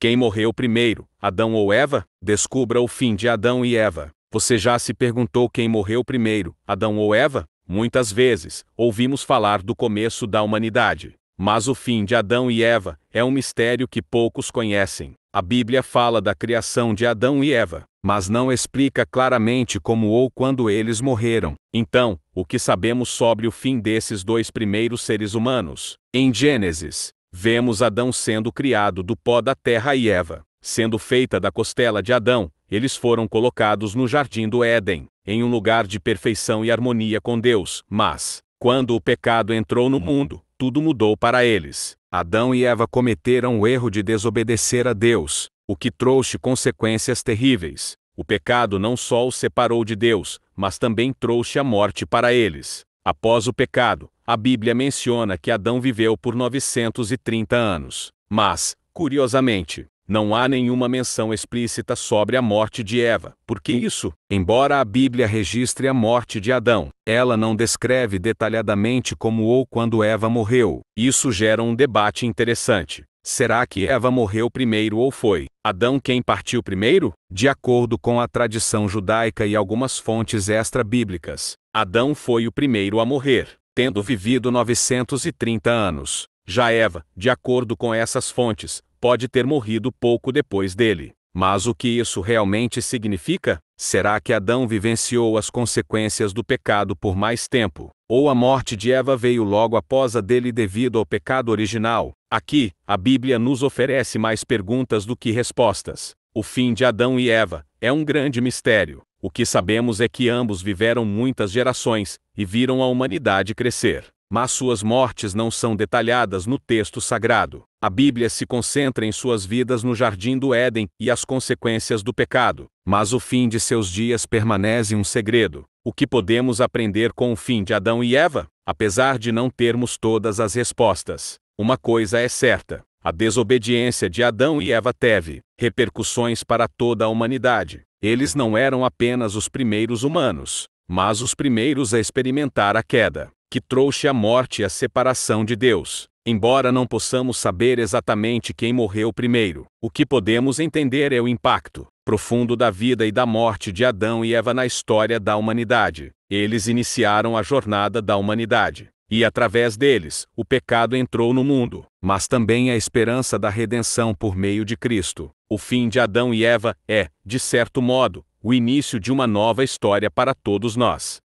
Quem morreu primeiro, Adão ou Eva? Descubra o fim de Adão e Eva. Você já se perguntou quem morreu primeiro, Adão ou Eva? Muitas vezes, ouvimos falar do começo da humanidade. Mas o fim de Adão e Eva é um mistério que poucos conhecem. A Bíblia fala da criação de Adão e Eva, mas não explica claramente como ou quando eles morreram. Então, o que sabemos sobre o fim desses dois primeiros seres humanos? Em Gênesis, vemos Adão sendo criado do pó da terra e Eva, sendo feita da costela de Adão. Eles foram colocados no jardim do Éden, em um lugar de perfeição e harmonia com Deus. Mas, quando o pecado entrou no mundo, tudo mudou para eles. Adão e Eva cometeram o erro de desobedecer a Deus, o que trouxe consequências terríveis. O pecado não só os separou de Deus, mas também trouxe a morte para eles. Após o pecado, a Bíblia menciona que Adão viveu por 930 anos. Mas, curiosamente, não há nenhuma menção explícita sobre a morte de Eva. Por que isso? Embora a Bíblia registre a morte de Adão, ela não descreve detalhadamente como ou quando Eva morreu. Isso gera um debate interessante. Será que Eva morreu primeiro ou foi Adão quem partiu primeiro? De acordo com a tradição judaica e algumas fontes extra-bíblicas, Adão foi o primeiro a morrer, tendo vivido 930 anos. Já Eva, de acordo com essas fontes, pode ter morrido pouco depois dele. Mas o que isso realmente significa? Será que Adão vivenciou as consequências do pecado por mais tempo? Ou a morte de Eva veio logo após a dele devido ao pecado original? Aqui, a Bíblia nos oferece mais perguntas do que respostas. O fim de Adão e Eva é um grande mistério. O que sabemos é que ambos viveram muitas gerações e viram a humanidade crescer. Mas suas mortes não são detalhadas no texto sagrado. A Bíblia se concentra em suas vidas no jardim do Éden e as consequências do pecado. Mas o fim de seus dias permanece um segredo. O que podemos aprender com o fim de Adão e Eva? Apesar de não termos todas as respostas, uma coisa é certa: a desobediência de Adão e Eva teve repercussões para toda a humanidade. Eles não eram apenas os primeiros humanos, mas os primeiros a experimentar a queda, que trouxe a morte e a separação de Deus. Embora não possamos saber exatamente quem morreu primeiro, o que podemos entender é o impacto profundo da vida e da morte de Adão e Eva na história da humanidade. Eles iniciaram a jornada da humanidade, e através deles, o pecado entrou no mundo, mas também a esperança da redenção por meio de Cristo. O fim de Adão e Eva é, de certo modo, o início de uma nova história para todos nós.